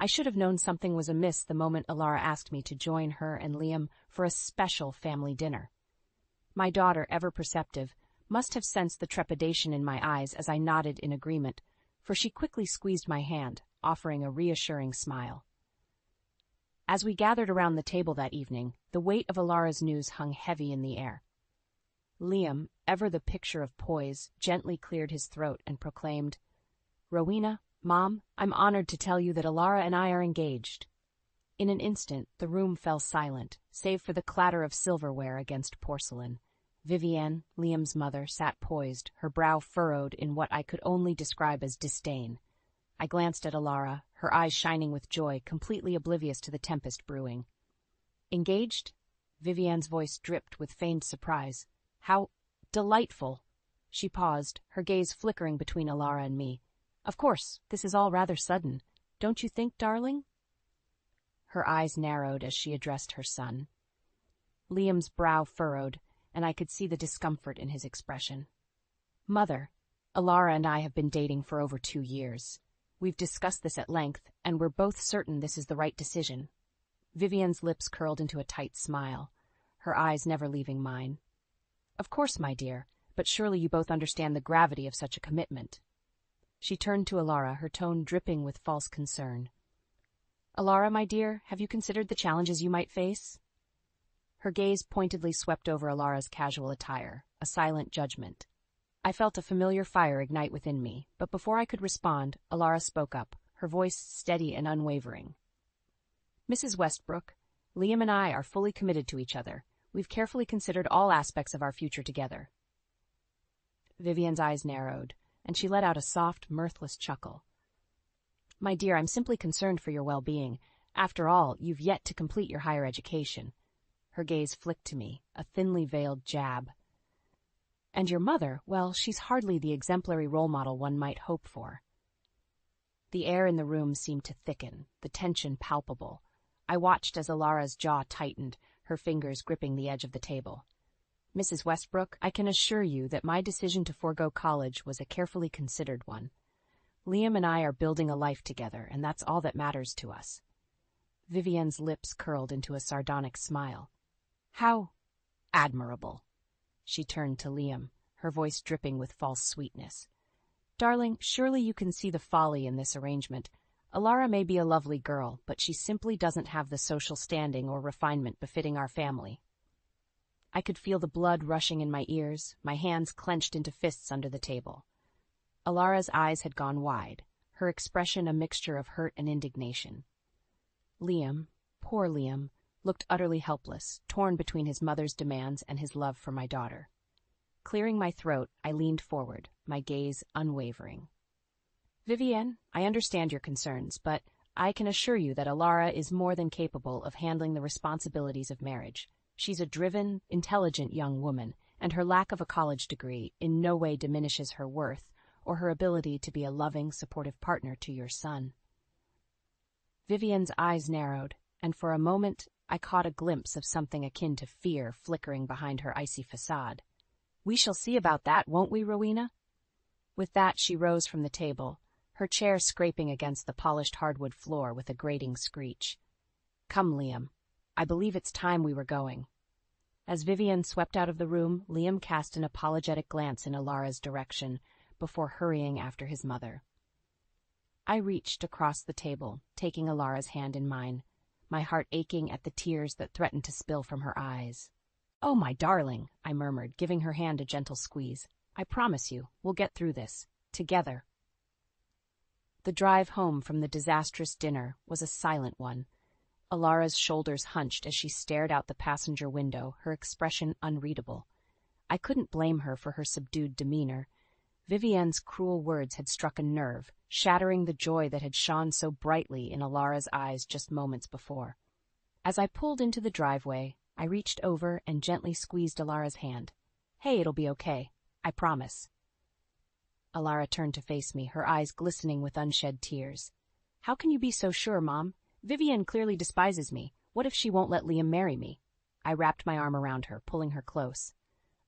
I should have known something was amiss the moment Alara asked me to join her and Liam for a special family dinner. My daughter, ever perceptive, must have sensed the trepidation in my eyes as I nodded in agreement, for she quickly squeezed my hand, offering a reassuring smile. As we gathered around the table that evening, the weight of Alara's news hung heavy in the air. Liam, ever the picture of poise, gently cleared his throat and proclaimed, "Rowena, Mom, I'm honored to tell you that Alara and I are engaged." In an instant, the room fell silent, save for the clatter of silverware against porcelain. Vivienne, Liam's mother, sat poised, her brow furrowed in what I could only describe as disdain. I glanced at Alara, her eyes shining with joy, completely oblivious to the tempest brewing. "Engaged?" Vivienne's voice dripped with feigned surprise. "How delightful!" She paused, her gaze flickering between Alara and me. "Of course, this is all rather sudden. Don't you think, darling?" Her eyes narrowed as she addressed her son. Liam's brow furrowed, and I could see the discomfort in his expression. "Mother, Alara and I have been dating for over 2 years. We've discussed this at length, and we're both certain this is the right decision." Vivienne's lips curled into a tight smile, her eyes never leaving mine. "Of course, my dear, but surely you both understand the gravity of such a commitment." She turned to Alara, her tone dripping with false concern. "Alara, my dear, have you considered the challenges you might face?" Her gaze pointedly swept over Alara's casual attire, a silent judgment. I felt a familiar fire ignite within me, but before I could respond, Alara spoke up, her voice steady and unwavering. "Mrs. Westbrook, Liam and I are fully committed to each other. We've carefully considered all aspects of our future together." Vivienne's eyes narrowed, and she let out a soft, mirthless chuckle. "My dear, I'm simply concerned for your well-being. After all, you've yet to complete your higher education." Her gaze flicked to me, a thinly veiled jab. "And your mother, well, she's hardly the exemplary role model one might hope for." The air in the room seemed to thicken, the tension palpable. I watched as Alara's jaw tightened, her fingers gripping the edge of the table. "Mrs. Westbrook, I can assure you that my decision to forego college was a carefully considered one. Liam and I are building a life together, and that's all that matters to us." Vivienne's lips curled into a sardonic smile. "How admirable." She turned to Liam, her voice dripping with false sweetness. "Darling, surely you can see the folly in this arrangement. Alara may be a lovely girl, but she simply doesn't have the social standing or refinement befitting our family." I could feel the blood rushing in my ears, my hands clenched into fists under the table. Alara's eyes had gone wide, her expression a mixture of hurt and indignation. Liam, poor Liam, looked utterly helpless, torn between his mother's demands and his love for my daughter. Clearing my throat, I leaned forward, my gaze unwavering. "Vivienne, I understand your concerns, but I can assure you that Alara is more than capable of handling the responsibilities of marriage. She's a driven, intelligent young woman, and her lack of a college degree in no way diminishes her worth or her ability to be a loving, supportive partner to your son." Vivienne's eyes narrowed, and for a moment I caught a glimpse of something akin to fear flickering behind her icy facade. "We shall see about that, won't we, Rowena?" With that, she rose from the table, her chair scraping against the polished hardwood floor with a grating screech. "Come, Liam. I believe it's time we were going." As Vivienne swept out of the room, Liam cast an apologetic glance in Alara's direction before hurrying after his mother. I reached across the table, taking Alara's hand in mine, my heart aching at the tears that threatened to spill from her eyes. "Oh, my darling," I murmured, giving her hand a gentle squeeze. "I promise you, we'll get through this, together." The drive home from the disastrous dinner was a silent one. Alara's shoulders hunched as she stared out the passenger window, her expression unreadable. I couldn't blame her for her subdued demeanor. Vivienne's cruel words had struck a nerve, shattering the joy that had shone so brightly in Alara's eyes just moments before. As I pulled into the driveway, I reached over and gently squeezed Alara's hand. "Hey, it'll be okay. I promise." Alara turned to face me, her eyes glistening with unshed tears. "How can you be so sure, Mom? Vivienne clearly despises me. What if she won't let Liam marry me?" I wrapped my arm around her, pulling her close.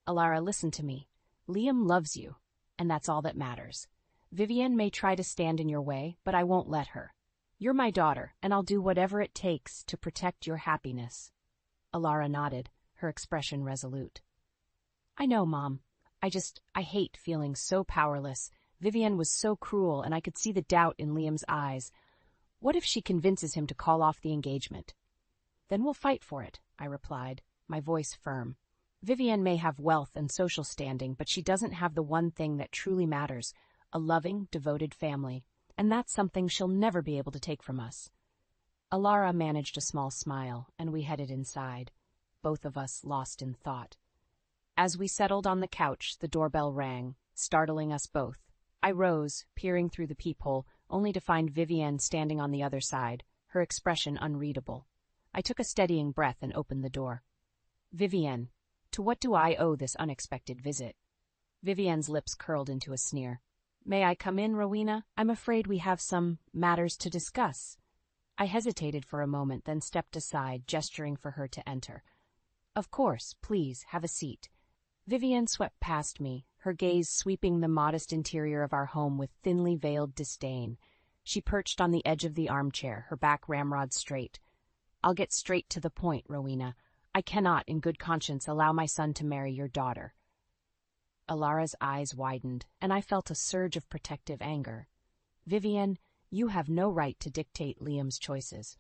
"Alara, listen to me. Liam loves you, and that's all that matters. Vivienne may try to stand in your way, but I won't let her. You're my daughter, and I'll do whatever it takes to protect your happiness. Alara nodded, her expression resolute. I know, Mom. I hate feeling so powerless. Vivienne was so cruel, and I could see the doubt in Liam's eyes. What if she convinces him to call off the engagement? Then we'll fight for it, I replied, my voice firm. Vivienne may have wealth and social standing, but she doesn't have the one thing that truly matters, a loving, devoted family, and that's something she'll never be able to take from us. Alara managed a small smile, and we headed inside, both of us lost in thought. As we settled on the couch, the doorbell rang, startling us both. I rose, peering through the peephole, only to find Vivienne standing on the other side, her expression unreadable. I took a steadying breath and opened the door. Vivienne, to what do I owe this unexpected visit? Vivienne's lips curled into a sneer. May I come in, Rowena? I'm afraid we have some matters to discuss. I hesitated for a moment, then stepped aside, gesturing for her to enter. Of course, please, have a seat. Vivienne swept past me, her gaze sweeping the modest interior of our home with thinly veiled disdain. She perched on the edge of the armchair, her back ramrod straight. I'll get straight to the point, Rowena. I cannot, in good conscience, allow my son to marry your daughter. Alara's eyes widened, and I felt a surge of protective anger. Vivienne, you have no right to dictate Liam's choices.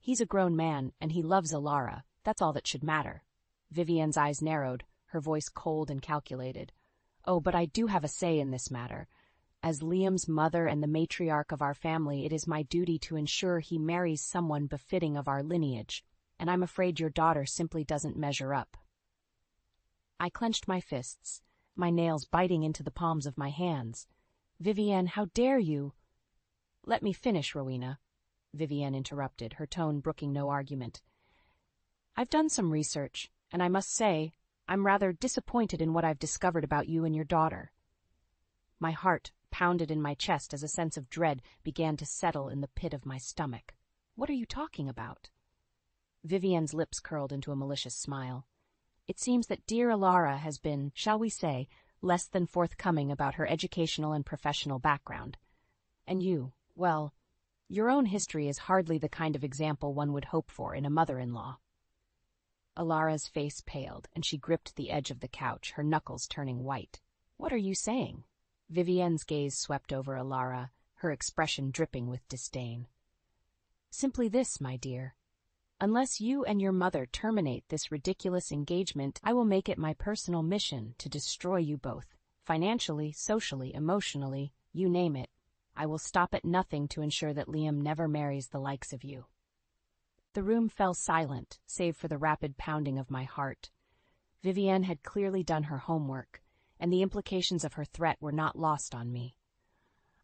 He's a grown man, and he loves Alara. That's all that should matter. Vivienne's eyes narrowed, her voice cold and calculated. Oh, but I do have a say in this matter. As Liam's mother and the matriarch of our family, it is my duty to ensure he marries someone befitting of our lineage, and I'm afraid your daughter simply doesn't measure up. I clenched my fists, my nails biting into the palms of my hands. Vivienne, how dare you? Let me finish, Rowena, Vivienne interrupted, her tone brooking no argument. I've done some research, and I must say, I'm rather disappointed in what I've discovered about you and your daughter. My heart pounded in my chest as a sense of dread began to settle in the pit of my stomach. What are you talking about? Vivienne's lips curled into a malicious smile. It seems that dear Alara has been, shall we say, less than forthcoming about her educational and professional background. And you, well, your own history is hardly the kind of example one would hope for in a mother-in-law. Alara's face paled, and she gripped the edge of the couch, her knuckles turning white. What are you saying? Vivienne's gaze swept over Alara, her expression dripping with disdain. Simply this, my dear. Unless you and your mother terminate this ridiculous engagement, I will make it my personal mission to destroy you both. Financially, socially, emotionally, you name it. I will stop at nothing to ensure that Liam never marries the likes of you. The room fell silent, save for the rapid pounding of my heart. Vivienne had clearly done her homework, and the implications of her threat were not lost on me.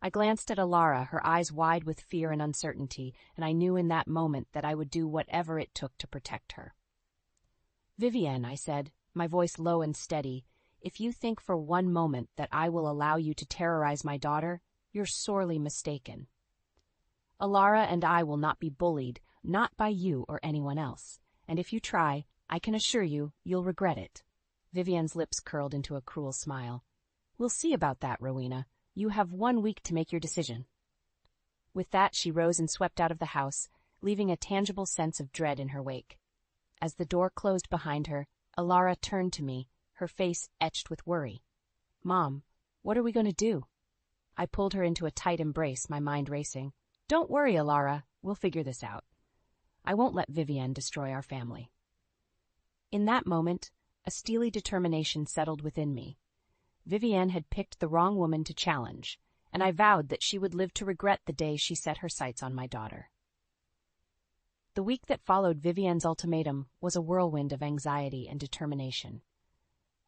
I glanced at Alara, her eyes wide with fear and uncertainty, and I knew in that moment that I would do whatever it took to protect her. Vivienne, I said, my voice low and steady, if you think for one moment that I will allow you to terrorize my daughter, you're sorely mistaken. Alara and I will not be bullied, not by you or anyone else, and if you try, I can assure you, you'll regret it. Vivienne's lips curled into a cruel smile. We'll see about that, Rowena. You have 1 week to make your decision. With that, she rose and swept out of the house, leaving a tangible sense of dread in her wake. As the door closed behind her, Alara turned to me, her face etched with worry. Mom, what are we going to do? I pulled her into a tight embrace, my mind racing. Don't worry, Alara. We'll figure this out. I won't let Vivienne destroy our family. In that moment, a steely determination settled within me. Vivienne had picked the wrong woman to challenge, and I vowed that she would live to regret the day she set her sights on my daughter. The week that followed Vivienne's ultimatum was a whirlwind of anxiety and determination.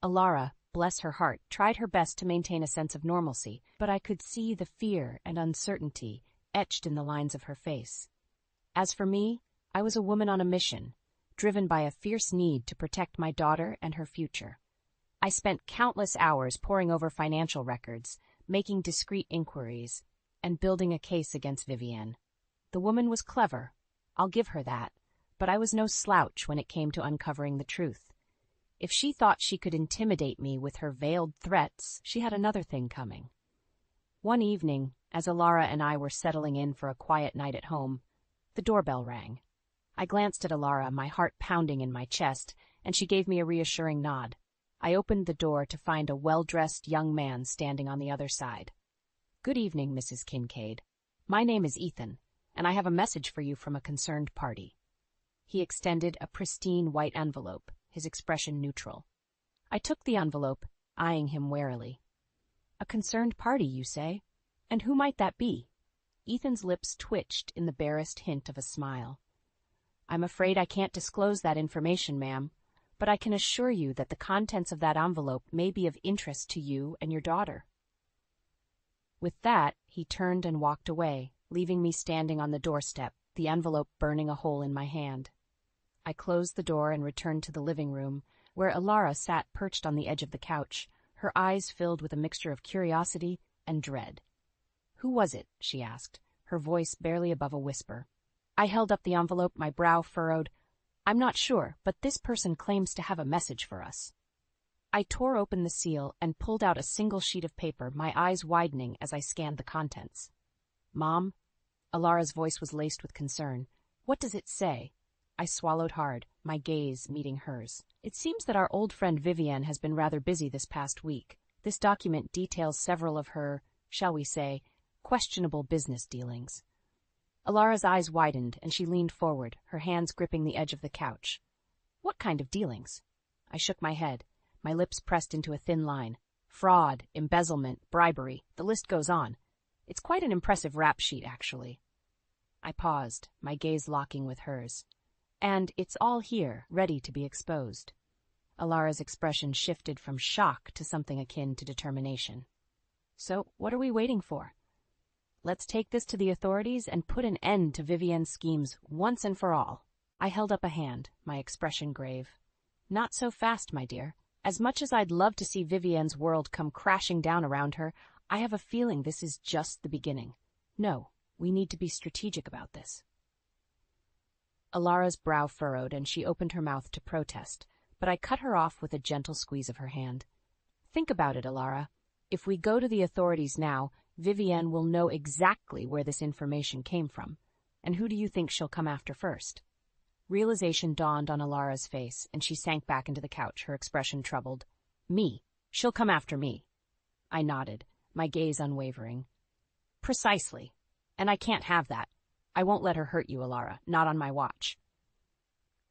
Alara, bless her heart, tried her best to maintain a sense of normalcy, but I could see the fear and uncertainty etched in the lines of her face. As for me, I was a woman on a mission, driven by a fierce need to protect my daughter and her future. I spent countless hours poring over financial records, making discreet inquiries, and building a case against Vivienne. The woman was clever, I'll give her that, but I was no slouch when it came to uncovering the truth. If she thought she could intimidate me with her veiled threats, she had another thing coming. One evening, As Alara and I were settling in for a quiet night at home, the doorbell rang. I glanced at Alara, my heart pounding in my chest, and she gave me a reassuring nod. I opened the door to find a well-dressed young man standing on the other side. "Good evening, Mrs. Kincaid. My name is Ethan, and I have a message for you from a concerned party." He extended a pristine white envelope, his expression neutral. I took the envelope, eyeing him warily. "A concerned party, you say? And who might that be?" Ethan's lips twitched in the barest hint of a smile. "I'm afraid I can't disclose that information, ma'am, but I can assure you that the contents of that envelope may be of interest to you and your daughter." With that, he turned and walked away, leaving me standing on the doorstep, the envelope burning a hole in my hand. I closed the door and returned to the living room, where Alara sat perched on the edge of the couch, her eyes filled with a mixture of curiosity and dread. "Who was it?" she asked, her voice barely above a whisper. I held up the envelope, my brow furrowed. "I'm not sure, but this person claims to have a message for us." I tore open the seal and pulled out a single sheet of paper, my eyes widening as I scanned the contents. "Mom?" Alara's voice was laced with concern. "What does it say?" I swallowed hard, my gaze meeting hers. "It seems that our old friend Vivienne has been rather busy this past week. This document details several of her, shall we say, questionable business dealings." Alara's eyes widened, and she leaned forward, her hands gripping the edge of the couch. "What kind of dealings?" I shook my head, my lips pressed into a thin line. "Fraud, embezzlement, bribery, the list goes on. It's quite an impressive rap sheet, actually." I paused, my gaze locking with hers. "And it's all here, ready to be exposed." Alara's expression shifted from shock to something akin to determination. "So, what are we waiting for? Let's take this to the authorities and put an end to Vivienne's schemes once and for all." I held up a hand, my expression grave. "Not so fast, my dear. As much as I'd love to see Vivienne's world come crashing down around her, I have a feeling this is just the beginning. No, we need to be strategic about this." Alara's brow furrowed, and she opened her mouth to protest, but I cut her off with a gentle squeeze of her hand. "Think about it, Alara. If we go to the authorities now, Vivienne will know exactly where this information came from. And who do you think she'll come after first?" Realization dawned on Alara's face, and she sank back into the couch, her expression troubled. "Me. She'll come after me." I nodded, my gaze unwavering. "Precisely. And I can't have that. I won't let her hurt you, Alara, not on my watch."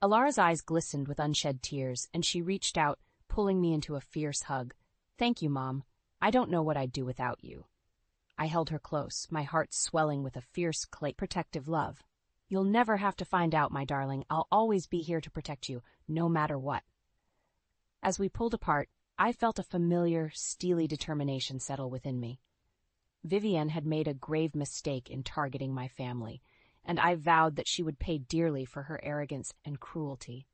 Alara's eyes glistened with unshed tears, and she reached out, pulling me into a fierce hug. "Thank you, Mom. I don't know what I'd do without you." I held her close, my heart swelling with a fierce, protective love. "You'll never have to find out, my darling. I'll always be here to protect you, no matter what." As we pulled apart, I felt a familiar, steely determination settle within me. Vivienne had made a grave mistake in targeting my family, and I vowed that she would pay dearly for her arrogance and cruelty.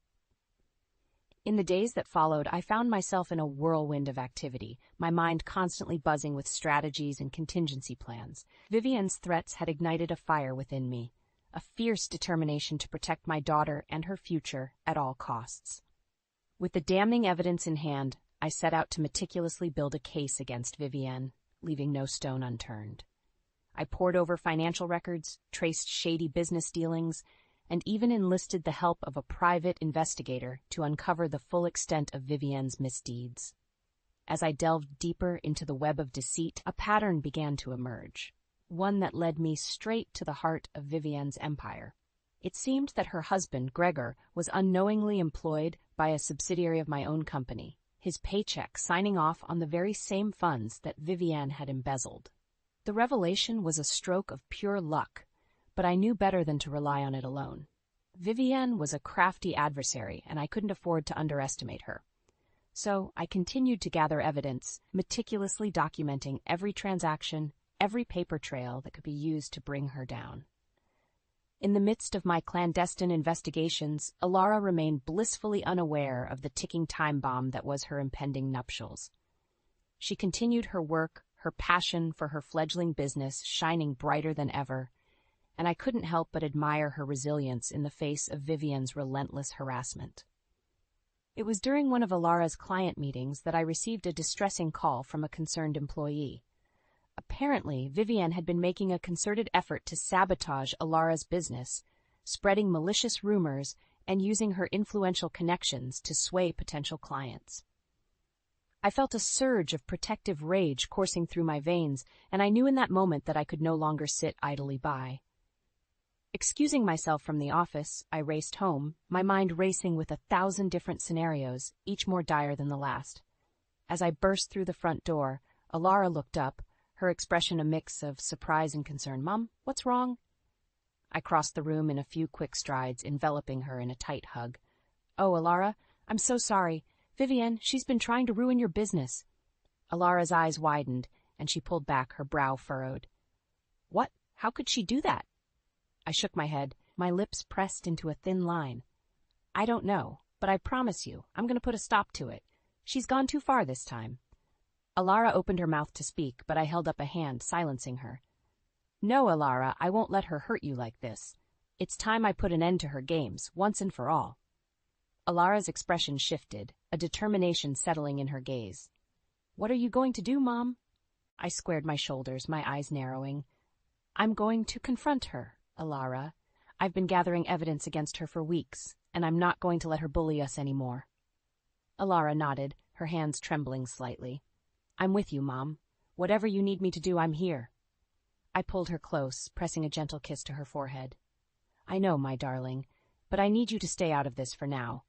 In the days that followed, I found myself in a whirlwind of activity, my mind constantly buzzing with strategies and contingency plans. Vivienne's threats had ignited a fire within me, a fierce determination to protect my daughter and her future at all costs. With the damning evidence in hand, I set out to meticulously build a case against Vivienne, leaving no stone unturned. I pored over financial records, traced shady business dealings, and even enlisted the help of a private investigator to uncover the full extent of Vivienne's misdeeds. As I delved deeper into the web of deceit, a pattern began to emerge, one that led me straight to the heart of Vivienne's empire. It seemed that her husband, Gregor, was unknowingly employed by a subsidiary of my own company, his paycheck signing off on the very same funds that Vivienne had embezzled. The revelation was a stroke of pure luck, but I knew better than to rely on it alone. Vivienne was a crafty adversary, and I couldn't afford to underestimate her. So I continued to gather evidence, meticulously documenting every transaction, every paper trail that could be used to bring her down. In the midst of my clandestine investigations, Alara remained blissfully unaware of the ticking time bomb that was her impending nuptials. She continued her work, her passion for her fledgling business shining brighter than ever, and I couldn't help but admire her resilience in the face of Vivienne's relentless harassment. It was during one of Alara's client meetings that I received a distressing call from a concerned employee. Apparently, Vivienne had been making a concerted effort to sabotage Alara's business, spreading malicious rumors and using her influential connections to sway potential clients. I felt a surge of protective rage coursing through my veins, and I knew in that moment that I could no longer sit idly by. Excusing myself from the office, I raced home, my mind racing with 1,000 different scenarios, each more dire than the last. As I burst through the front door, Alara looked up, her expression a mix of surprise and concern. "Mom, what's wrong?" I crossed the room in a few quick strides, enveloping her in a tight hug. "Oh, Alara, I'm so sorry. Vivienne, she's been trying to ruin your business." Alara's eyes widened, and she pulled back, her brow furrowed. "What? How could she do that?" I shook my head, my lips pressed into a thin line. "I don't know, but I promise you, I'm going to put a stop to it. She's gone too far this time." Alara opened her mouth to speak, but I held up a hand, silencing her. "No, Alara, I won't let her hurt you like this. It's time I put an end to her games, once and for all." Alara's expression shifted, a determination settling in her gaze. "What are you going to do, Mom?" I squared my shoulders, my eyes narrowing. "I'm going to confront her, Alara. I've been gathering evidence against her for weeks, and I'm not going to let her bully us anymore." Alara nodded, her hands trembling slightly. "I'm with you, Mom. Whatever you need me to do, I'm here." I pulled her close, pressing a gentle kiss to her forehead. "I know, my darling, but I need you to stay out of this for now.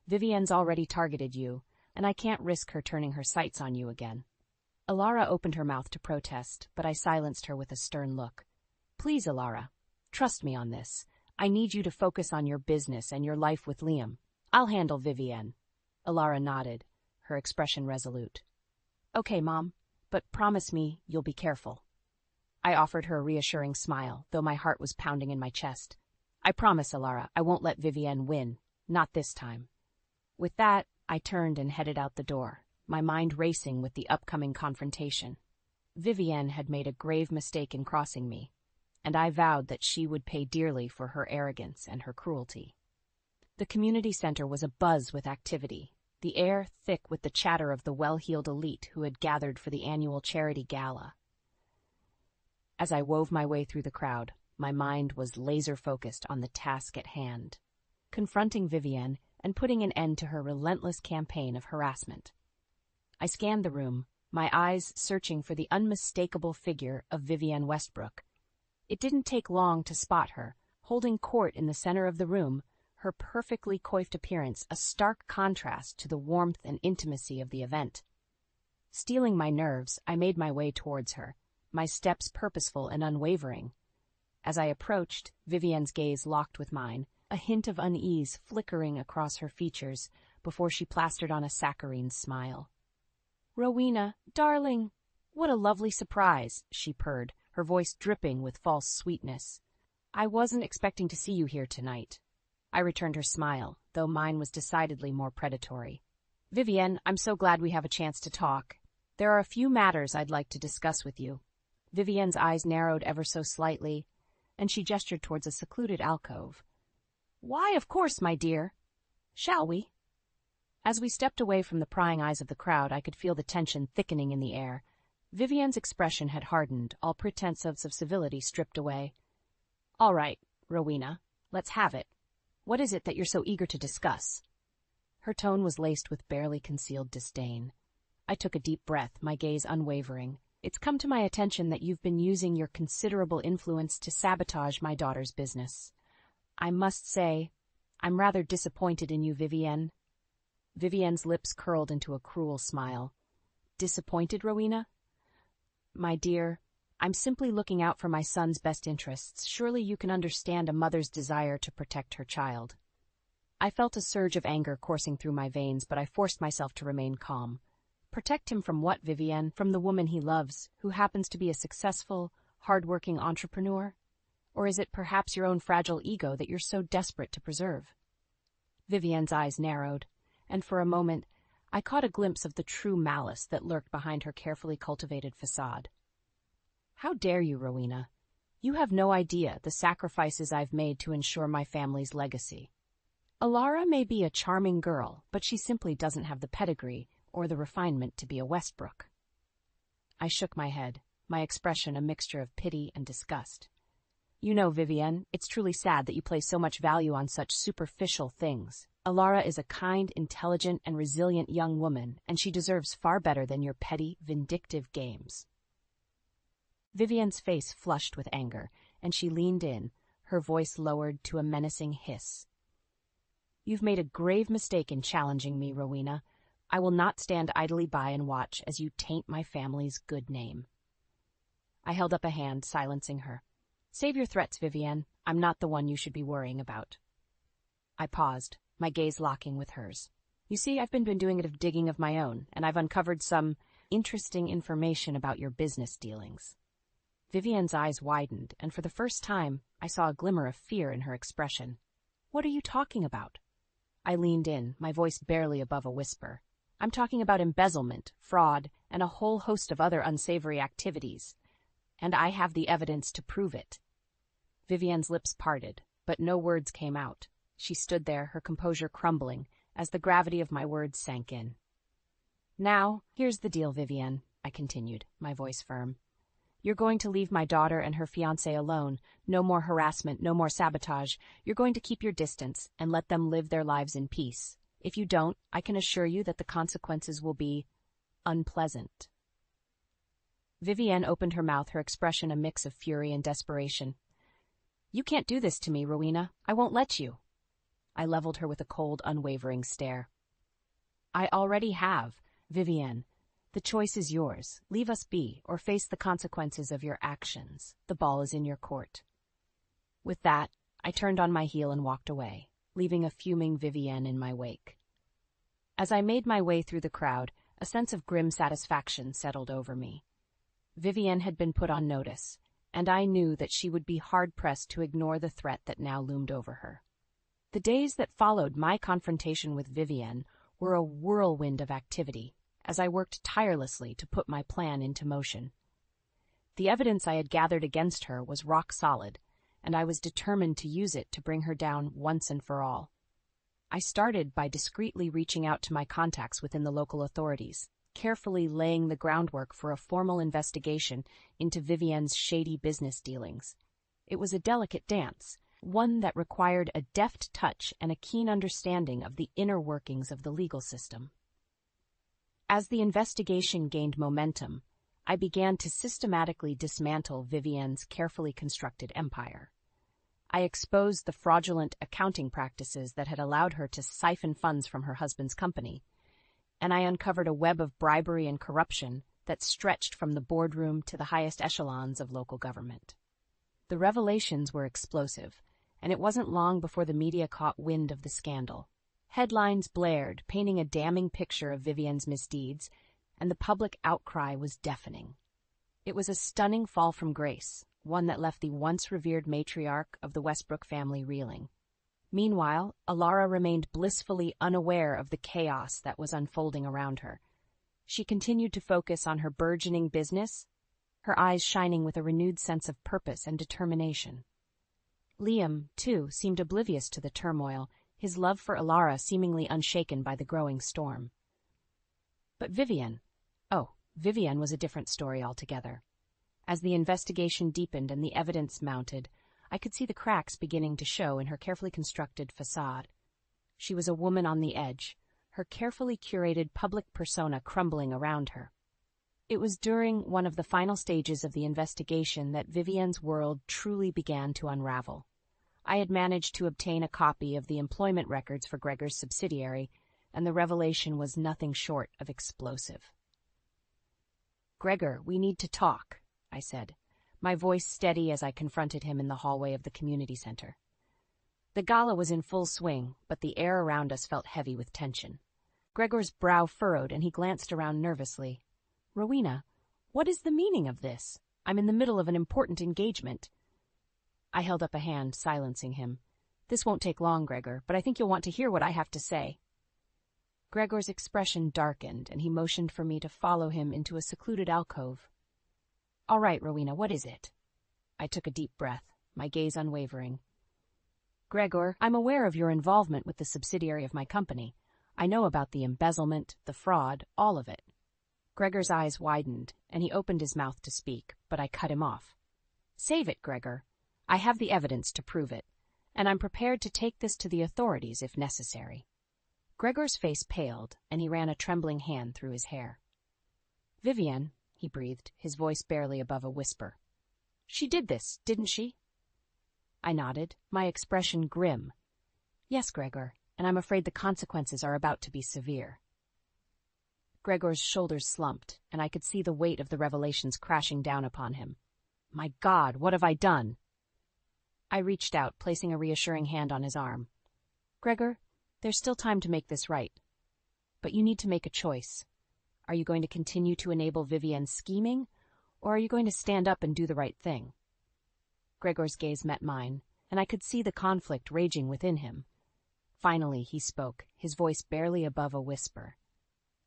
Vivienne's already targeted you, and I can't risk her turning her sights on you again." Alara opened her mouth to protest, but I silenced her with a stern look. "Please, Alara, trust me on this. I need you to focus on your business and your life with Liam. I'll handle Vivienne." Alara nodded, her expression resolute. "Okay, Mom, but promise me you'll be careful." I offered her a reassuring smile, though my heart was pounding in my chest. "I promise, Alara, I won't let Vivienne win. Not this time." With that, I turned and headed out the door, my mind racing with the upcoming confrontation. Vivienne had made a grave mistake in crossing me, and I vowed that she would pay dearly for her arrogance and her cruelty. The community center was abuzz with activity, the air thick with the chatter of the well-heeled elite who had gathered for the annual charity gala. As I wove my way through the crowd, my mind was laser-focused on the task at hand, confronting Vivienne and putting an end to her relentless campaign of harassment. I scanned the room, my eyes searching for the unmistakable figure of Vivienne Westbrook. It didn't take long to spot her, holding court in the center of the room, her perfectly coiffed appearance a stark contrast to the warmth and intimacy of the event. Steeling my nerves, I made my way towards her, my steps purposeful and unwavering. As I approached, Vivienne's gaze locked with mine, a hint of unease flickering across her features before she plastered on a saccharine smile. "Rowena, darling, what a lovely surprise," she purred, her voice dripping with false sweetness. "I wasn't expecting to see you here tonight." I returned her smile, though mine was decidedly more predatory. "Vivienne, I'm so glad we have a chance to talk. There are a few matters I'd like to discuss with you." Vivienne's eyes narrowed ever so slightly, and she gestured towards a secluded alcove. "Why, of course, my dear. Shall we?" As we stepped away from the prying eyes of the crowd, I could feel the tension thickening in the air. Vivienne's expression had hardened, all pretenses of civility stripped away. "All right, Rowena, let's have it. What is it that you're so eager to discuss?" Her tone was laced with barely concealed disdain. I took a deep breath, my gaze unwavering. "It's come to my attention that you've been using your considerable influence to sabotage my daughter's business. I must say, I'm rather disappointed in you, Vivienne." Vivienne's lips curled into a cruel smile. "Disappointed, Rowena?" "My dear, I'm simply looking out for my son's best interests. Surely you can understand a mother's desire to protect her child." I felt a surge of anger coursing through my veins, but I forced myself to remain calm. "Protect him from what, Vivienne? From the woman he loves, who happens to be a successful, hard-working entrepreneur? Or is it perhaps your own fragile ego that you're so desperate to preserve?" Vivienne's eyes narrowed, and for a moment I caught a glimpse of the true malice that lurked behind her carefully cultivated facade. "How dare you, Rowena? You have no idea the sacrifices I've made to ensure my family's legacy. Alara may be a charming girl, but she simply doesn't have the pedigree or the refinement to be a Westbrook." I shook my head, my expression a mixture of pity and disgust. You know, Vivienne, it's truly sad that you place so much value on such superficial things. Alara is a kind, intelligent, and resilient young woman, and she deserves far better than your petty, vindictive games. Vivienne's face flushed with anger, and she leaned in, her voice lowered to a menacing hiss. You've made a grave mistake in challenging me, Rowena. I will not stand idly by and watch as you taint my family's good name. I held up a hand, silencing her. Save your threats, Vivienne. I'm not the one you should be worrying about. I paused, my gaze locking with hers. You see, I've been doing a bit of digging of my own, and I've uncovered some interesting information about your business dealings. Vivienne's eyes widened, and for the first time, I saw a glimmer of fear in her expression. What are you talking about? I leaned in, my voice barely above a whisper. I'm talking about embezzlement, fraud, and a whole host of other unsavory activities. And I have the evidence to prove it. Vivienne's lips parted, but no words came out. She stood there, her composure crumbling, as the gravity of my words sank in. Now, here's the deal, Vivienne, I continued, my voice firm. You're going to leave my daughter and her fiancé alone. No more harassment, no more sabotage. You're going to keep your distance and let them live their lives in peace. If you don't, I can assure you that the consequences will be unpleasant. Vivienne opened her mouth, her expression a mix of fury and desperation. You can't do this to me, Rowena. I won't let you. I leveled her with a cold, unwavering stare. I already have, Vivienne. The choice is yours. Leave us be, or face the consequences of your actions. The ball is in your court. With that, I turned on my heel and walked away, leaving a fuming Vivienne in my wake. As I made my way through the crowd, a sense of grim satisfaction settled over me. Vivienne had been put on notice, and I knew that she would be hard-pressed to ignore the threat that now loomed over her. The days that followed my confrontation with Vivienne were a whirlwind of activity, as I worked tirelessly to put my plan into motion. The evidence I had gathered against her was rock solid, and I was determined to use it to bring her down once and for all. I started by discreetly reaching out to my contacts within the local authorities, carefully laying the groundwork for a formal investigation into Vivienne's shady business dealings. It was a delicate dance, one that required a deft touch and a keen understanding of the inner workings of the legal system. As the investigation gained momentum, I began to systematically dismantle Vivienne's carefully constructed empire. I exposed the fraudulent accounting practices that had allowed her to siphon funds from her husband's company, and I uncovered a web of bribery and corruption that stretched from the boardroom to the highest echelons of local government. The revelations were explosive, and it wasn't long before the media caught wind of the scandal. Headlines blared, painting a damning picture of Vivienne's misdeeds, and the public outcry was deafening. It was a stunning fall from grace, one that left the once-revered matriarch of the Westbrook family reeling. Meanwhile, Alara remained blissfully unaware of the chaos that was unfolding around her. She continued to focus on her burgeoning business, her eyes shining with a renewed sense of purpose and determination. Liam, too, seemed oblivious to the turmoil, his love for Alara seemingly unshaken by the growing storm. But Vivienne was a different story altogether. As the investigation deepened and the evidence mounted, I could see the cracks beginning to show in her carefully constructed facade. She was a woman on the edge, her carefully curated public persona crumbling around her. It was during one of the final stages of the investigation that Vivienne's world truly began to unravel. I had managed to obtain a copy of the employment records for Gregor's subsidiary, and the revelation was nothing short of explosive. "Gregor, we need to talk," I said, my voice steady as I confronted him in the hallway of the community center. The gala was in full swing, but the air around us felt heavy with tension. Gregor's brow furrowed, and he glanced around nervously. "Rowena, what is the meaning of this? I'm in the middle of an important engagement." I held up a hand, silencing him. "This won't take long, Gregor, but I think you'll want to hear what I have to say." Gregor's expression darkened, and he motioned for me to follow him into a secluded alcove. "All right, Rowena, what is it?" I took a deep breath, my gaze unwavering. "Gregor, I'm aware of your involvement with the subsidiary of my company. I know about the embezzlement, the fraud, all of it." Gregor's eyes widened, and he opened his mouth to speak, but I cut him off. "Save it, Gregor. I have the evidence to prove it, and I'm prepared to take this to the authorities if necessary." Gregor's face paled, and he ran a trembling hand through his hair. "Vivienne," he breathed, his voice barely above a whisper. "She did this, didn't she?" I nodded, my expression grim. "Yes, Gregor, and I'm afraid the consequences are about to be severe." Gregor's shoulders slumped, and I could see the weight of the revelations crashing down upon him. "My God, what have I done?" I reached out, placing a reassuring hand on his arm. "Gregor, there's still time to make this right. But you need to make a choice. Are you going to continue to enable Vivienne's scheming, or are you going to stand up and do the right thing?" Gregor's gaze met mine, and I could see the conflict raging within him. Finally, he spoke, his voice barely above a whisper.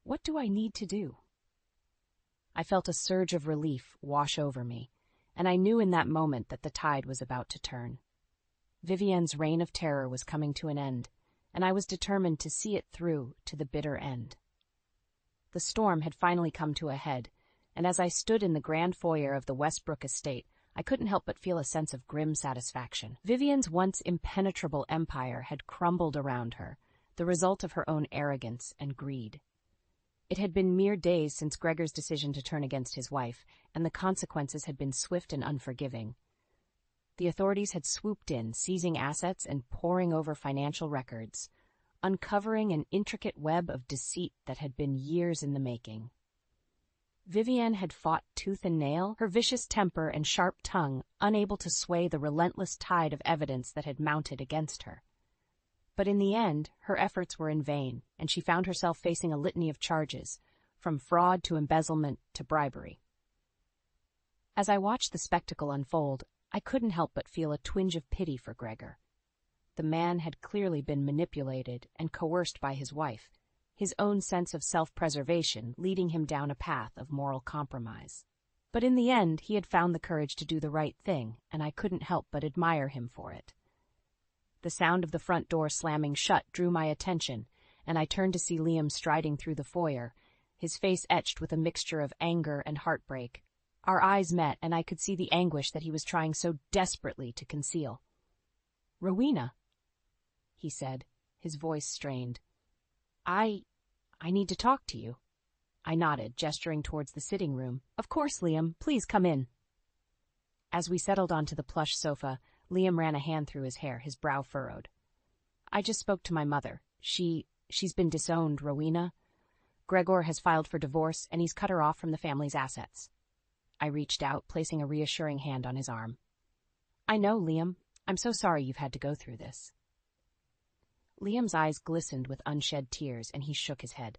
"What do I need to do?" I felt a surge of relief wash over me, and I knew in that moment that the tide was about to turn. Vivienne's reign of terror was coming to an end, and I was determined to see it through to the bitter end. The storm had finally come to a head, and as I stood in the grand foyer of the Westbrook estate, I couldn't help but feel a sense of grim satisfaction. Vivienne's once impenetrable empire had crumbled around her, the result of her own arrogance and greed. It had been mere days since Gregor's decision to turn against his wife, and the consequences had been swift and unforgiving. The authorities had swooped in, seizing assets and poring over financial records, uncovering an intricate web of deceit that had been years in the making. Vivienne had fought tooth and nail, her vicious temper and sharp tongue unable to sway the relentless tide of evidence that had mounted against her. But in the end, her efforts were in vain, and she found herself facing a litany of charges, from fraud to embezzlement to bribery. As I watched the spectacle unfold, I couldn't help but feel a twinge of pity for Gregor. The man had clearly been manipulated and coerced by his wife, his own sense of self-preservation leading him down a path of moral compromise. But in the end, he had found the courage to do the right thing, and I couldn't help but admire him for it. The sound of the front door slamming shut drew my attention, and I turned to see Liam striding through the foyer, his face etched with a mixture of anger and heartbreak. Our eyes met, and I could see the anguish that he was trying so desperately to conceal. "Rowena," he said, his voice strained. I need to talk to you." I nodded, gesturing towards the sitting room. "Of course, Liam. Please come in." As we settled onto the plush sofa, Liam ran a hand through his hair, his brow furrowed. "I just spoke to my mother. She's been disowned, Rowena. Gregor has filed for divorce, and he's cut her off from the family's assets." I reached out, placing a reassuring hand on his arm. "I know, Liam. I'm so sorry you've had to go through this." Liam's eyes glistened with unshed tears, and he shook his head.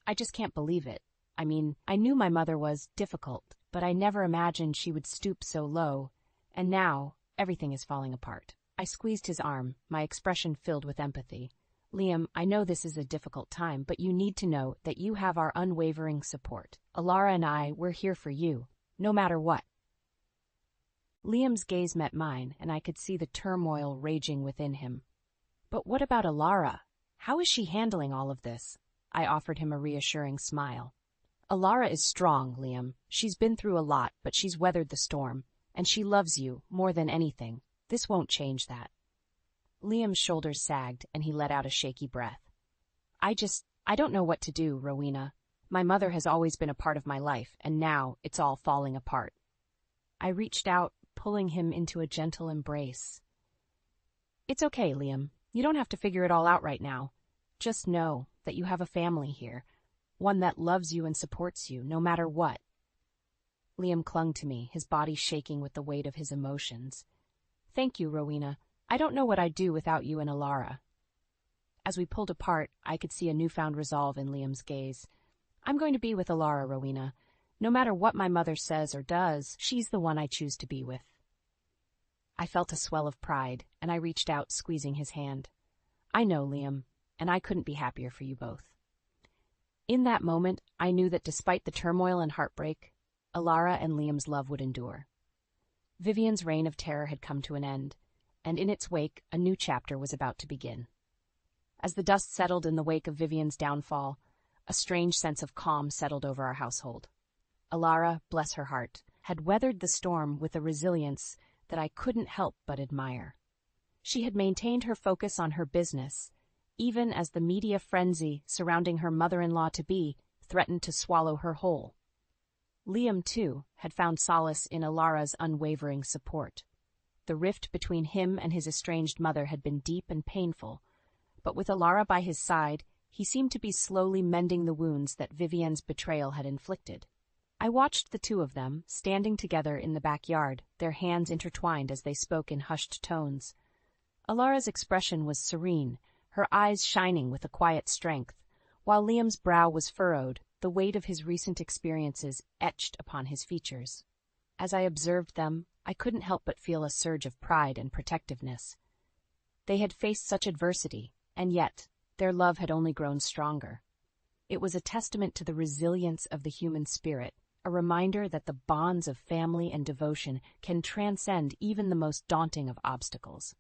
"I just can't believe it. I mean, I knew my mother was difficult, but I never imagined she would stoop so low, and now everything is falling apart." I squeezed his arm, my expression filled with empathy. "Liam, I know this is a difficult time, but you need to know that you have our unwavering support. Alara and we're here for you, no matter what." Liam's gaze met mine, and I could see the turmoil raging within him. "But what about Alara? How is she handling all of this?" I offered him a reassuring smile. "Alara is strong, Liam. She's been through a lot, but she's weathered the storm, and she loves you more than anything. This won't change that." Liam's shoulders sagged, and he let out a shaky breath. I don't know what to do, Rowena. My mother has always been a part of my life, and now it's all falling apart." I reached out, pulling him into a gentle embrace. "It's okay, Liam. You don't have to figure it all out right now. Just know that you have a family here, one that loves you and supports you, no matter what." Liam clung to me, his body shaking with the weight of his emotions. "Thank you, Rowena. I don't know what I'd do without you and Alara." As we pulled apart, I could see a newfound resolve in Liam's gaze. "I'm going to be with Alara, Rowena. No matter what my mother says or does, she's the one I choose to be with." I felt a swell of pride, and I reached out, squeezing his hand. "I know, Liam, and I couldn't be happier for you both." In that moment, I knew that despite the turmoil and heartbreak, Alara and Liam's love would endure. Vivienne's reign of terror had come to an end, and in its wake, a new chapter was about to begin. As the dust settled in the wake of Vivienne's downfall, a strange sense of calm settled over our household. Alara, bless her heart, had weathered the storm with a resilience that I couldn't help but admire. She had maintained her focus on her business, even as the media frenzy surrounding her mother-in-law-to-be threatened to swallow her whole. Liam, too, had found solace in Alara's unwavering support. The rift between him and his estranged mother had been deep and painful, but with Alara by his side, he seemed to be slowly mending the wounds that Vivienne's betrayal had inflicted. I watched the two of them, standing together in the backyard, their hands intertwined as they spoke in hushed tones. Alara's expression was serene, her eyes shining with a quiet strength, while Liam's brow was furrowed, the weight of his recent experiences etched upon his features. As I observed them, I couldn't help but feel a surge of pride and protectiveness. They had faced such adversity, and yet their love had only grown stronger. It was a testament to the resilience of the human spirit, a reminder that the bonds of family and devotion can transcend even the most daunting of obstacles.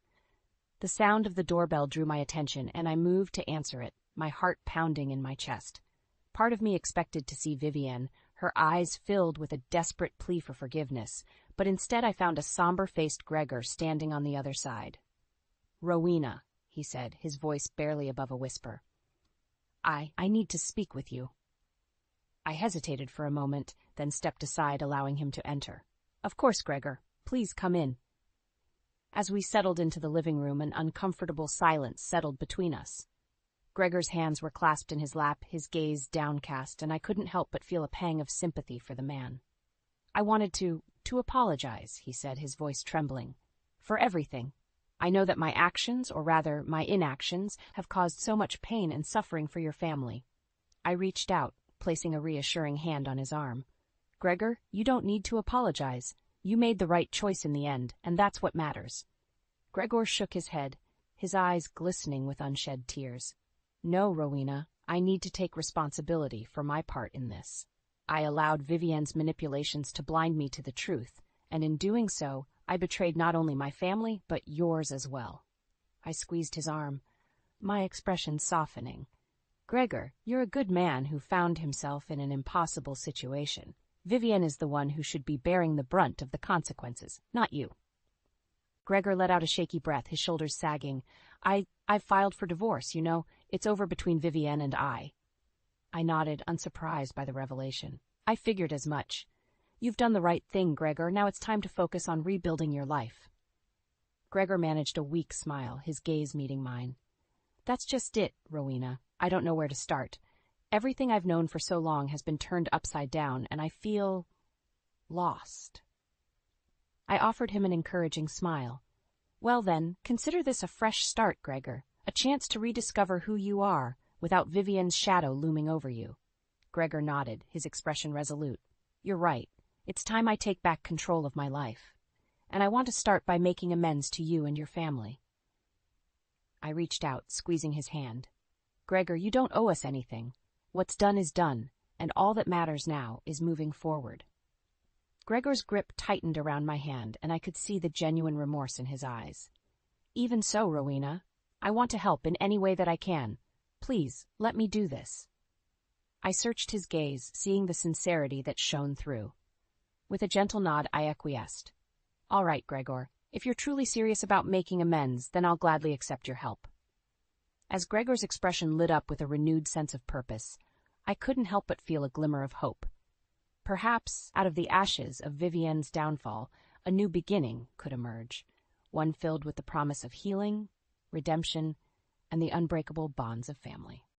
The sound of the doorbell drew my attention, and I moved to answer it, my heart pounding in my chest. Part of me expected to see Vivienne, her eyes filled with a desperate plea for forgiveness, but instead I found a somber-faced Gregor standing on the other side. "Rowena," he said, his voice barely above a whisper. I need to speak with you." I hesitated for a moment, then stepped aside, allowing him to enter. "Of course, Gregor. Please come in." As we settled into the living room, an uncomfortable silence settled between us. Gregor's hands were clasped in his lap, his gaze downcast, and I couldn't help but feel a pang of sympathy for the man. "I wanted to apologize," he said, his voice trembling, "for everything. I know that my actions, or rather my inactions, have caused so much pain and suffering for your family." I reached out, placing a reassuring hand on his arm. "Gregor, you don't need to apologize. You made the right choice in the end, and that's what matters." Gregor shook his head, his eyes glistening with unshed tears. "No, Rowena, I need to take responsibility for my part in this. I allowed Vivienne's manipulations to blind me to the truth, and in doing so, I betrayed not only my family, but yours as well." I squeezed his arm, my expression softening. "Gregor, you're a good man who found himself in an impossible situation. Vivienne is the one who should be bearing the brunt of the consequences, not you." Gregor let out a shaky breath, his shoulders sagging. I've filed for divorce, you know. It's over between Vivienne and I." I nodded, unsurprised by the revelation. "I figured as much. You've done the right thing, Gregor. Now it's time to focus on rebuilding your life." Gregor managed a weak smile, his gaze meeting mine. "That's just it, Rowena. I don't know where to start. Everything I've known for so long has been turned upside down, and I feel lost." I offered him an encouraging smile. "Well then, consider this a fresh start, Gregor, a chance to rediscover who you are, without Vivienne's shadow looming over you." Gregor nodded, his expression resolute. "You're right. It's time I take back control of my life. And I want to start by making amends to you and your family." I reached out, squeezing his hand. "Gregor, you don't owe us anything. What's done is done, and all that matters now is moving forward." Gregor's grip tightened around my hand, and I could see the genuine remorse in his eyes. "Even so, Rowena, I want to help in any way that I can. Please, let me do this." I searched his gaze, seeing the sincerity that shone through. With a gentle nod, I acquiesced. "All right, Gregor. If you're truly serious about making amends, then I'll gladly accept your help." As Gregor's expression lit up with a renewed sense of purpose, I couldn't help but feel a glimmer of hope. Perhaps, out of the ashes of Vivienne's downfall, a new beginning could emerge, one filled with the promise of healing, redemption, and the unbreakable bonds of family.